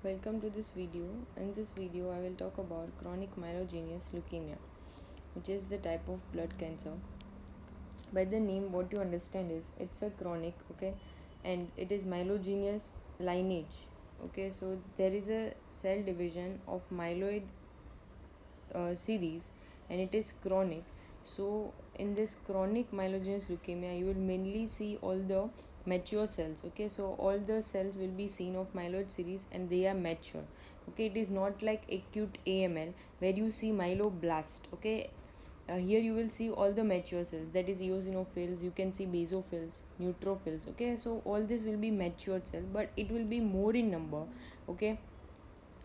Welcome to this video. In this video, I will talk about chronic myelogenous leukemia, which is the type of blood cancer. By the name, what you understand is it's a chronic, okay, and it is myelogenous lineage, okay. So there is a cell division of myeloid series, and it is chronic. So in this chronic myelogenous leukemia, you will mainly see all the mature cells, okay. So all the cells will be seen of myeloid series and they are mature, okay. It is not like acute AML where you see myeloblast, okay. Here you will see all the mature cells, that is eosinophils, you can see basophils, neutrophils, okay. So all this will be mature cell, but it will be more in number, okay,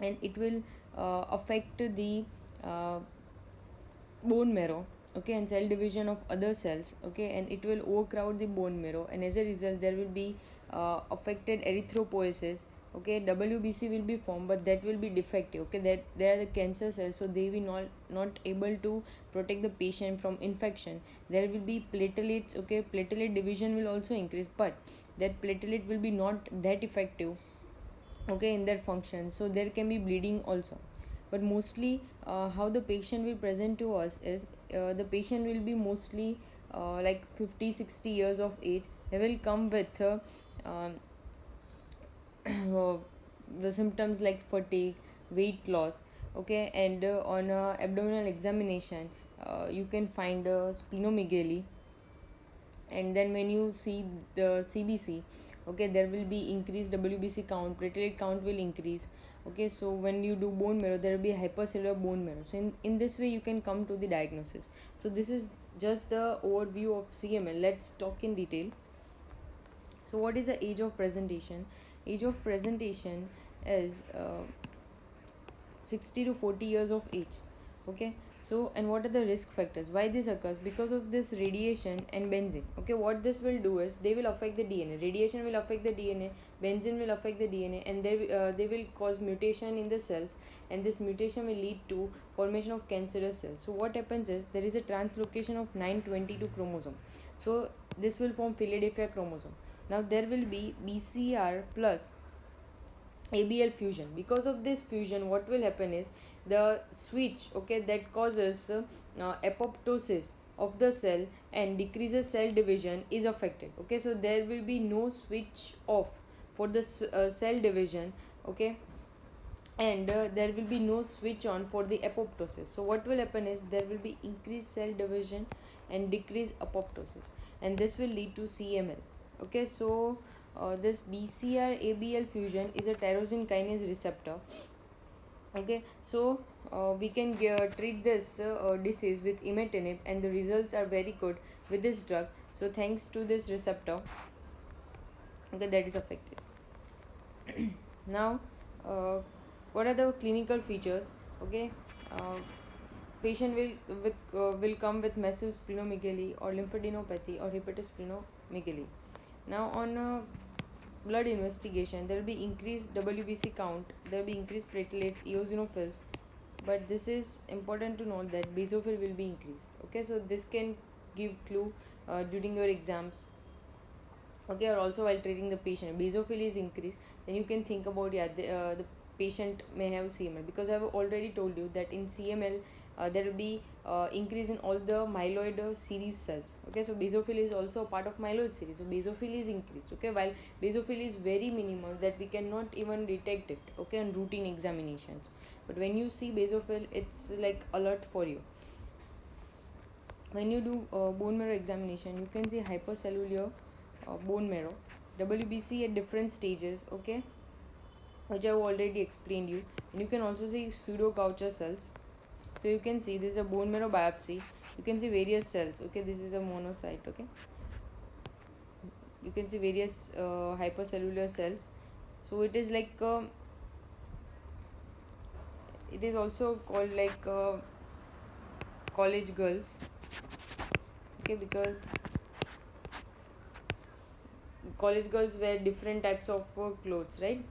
and it will affect the uh, bone marrow, okay, and cell division of other cells, okay, and it will overcrowd the bone marrow, and as a result there will be affected erythropoiesis, okay. WBC will be formed, but that will be defective, okay, that they are the cancer cells, so they will not able to protect the patient from infection. There will be platelets, okay, platelet division will also increase, but that platelet will be not that effective, okay, in their function, so there can be bleeding also. But mostly how the patient will present to us is the patient will be mostly like 50-60 years of age. They will come with um, the symptoms like fatigue, weight loss, okay, and on abdominal examination you can find splenomegaly. And then when you see the CBC, okay, there will be increased WBC count, platelet count will increase, okay. So when you do bone marrow, there will be hypercellular bone marrow, so in this way you can come to the diagnosis. So this is just the overview of CML. Let's talk in detail. So what is the age of presentation? Age of presentation is 60 to 40 years of age, okay. So and what are the risk factors why this occurs? Because of this radiation and benzene, okay. What this will do is they will affect the DNA. Radiation will affect the DNA, benzene will affect the DNA, and they will cause mutation in the cells, and this mutation will lead to formation of cancerous cells. So what happens is there is a translocation of 922 chromosome, so this will form Philadelphia chromosome. Now there will be BCR plus ABL fusion. Because of this fusion, what will happen is the switch, okay, that causes apoptosis of the cell and decreases cell division is affected, okay. So there will be no switch off for the cell division, okay, and there will be no switch on for the apoptosis. So what will happen is there will be increased cell division and decreased apoptosis, and this will lead to CML, okay. So this BCR ABL fusion is a tyrosine kinase receptor, okay. So we can treat this disease with imatinib, and the results are very good with this drug. So thanks to this receptor, okay, that is affected. Now uh, what are the clinical features, okay. uh, Patient will come with massive splenomegaly or lymphadenopathy or hepatosplenomegaly. Now on blood investigation, there will be increased WBC count, there will be increased platelets, eosinophils, but this is important to note that basophil will be increased, okay. So this can give clue during your exams, okay, or also while treating the patient. Basophil is increased, then you can think about, yeah, the patient may have CML, because I've already told you that in CML there will be increase in all the myeloid series cells, okay. So basophil is also a part of myeloid series, so basophil is increased, okay, while basophil is very minimal that we cannot even detect it, okay, on routine examinations. But when you see basophil, it's like alert for you. When you do bone marrow examination, you can see hypercellular bone marrow, WBC at different stages, okay, which I've already explained you. And you can also see pseudo Gaucher cells. So you can see this is a bone marrow biopsy. You can see various cells, okay. This is a monocyte, okay. You can see various hypercellular cells. So it is like it is also called like college girls, okay, because college girls wear different types of clothes, right?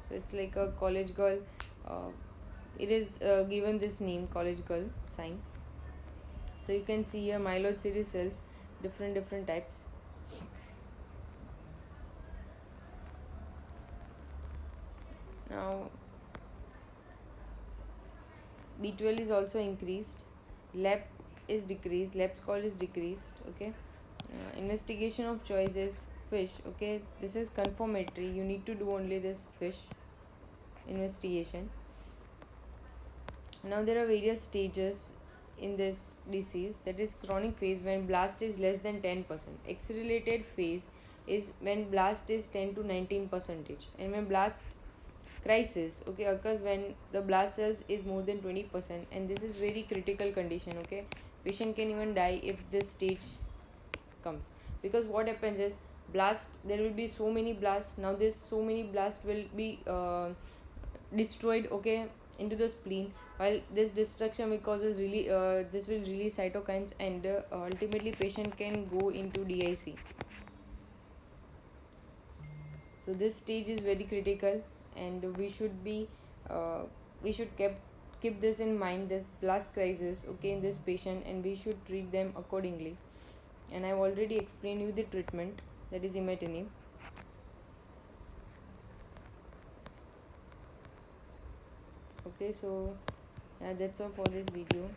So it's like a college girl. uh, it is given this name college girl sign. So you can see here myeloid series cells, different types. Now B12 is also increased, lab is decreased, lab score is decreased. Okay, investigation of choice is fish. Okay, this is confirmatory, you need to do only this fish investigation. Now there are various stages in this disease, that is chronic phase when blast is less than 10%, accelerated phase is when blast is 10 to 19%, and when blast crisis, okay, occurs when the blast cells is more than 20%, and this is very critical condition. Okay, patient can even die if this stage comes, because what happens is blast, there will be so many blasts. Now this so many blasts will be destroyed, okay, into the spleen, while this destruction will causes really this will release cytokines, and ultimately patient can go into DIC. So this stage is very critical, and we should be uh, we should keep this in mind, this blast crisis, okay, in this patient, and we should treat them accordingly. And I've already explained you the treatment, that is imatinib. Okay, so yeah, that's all for this video.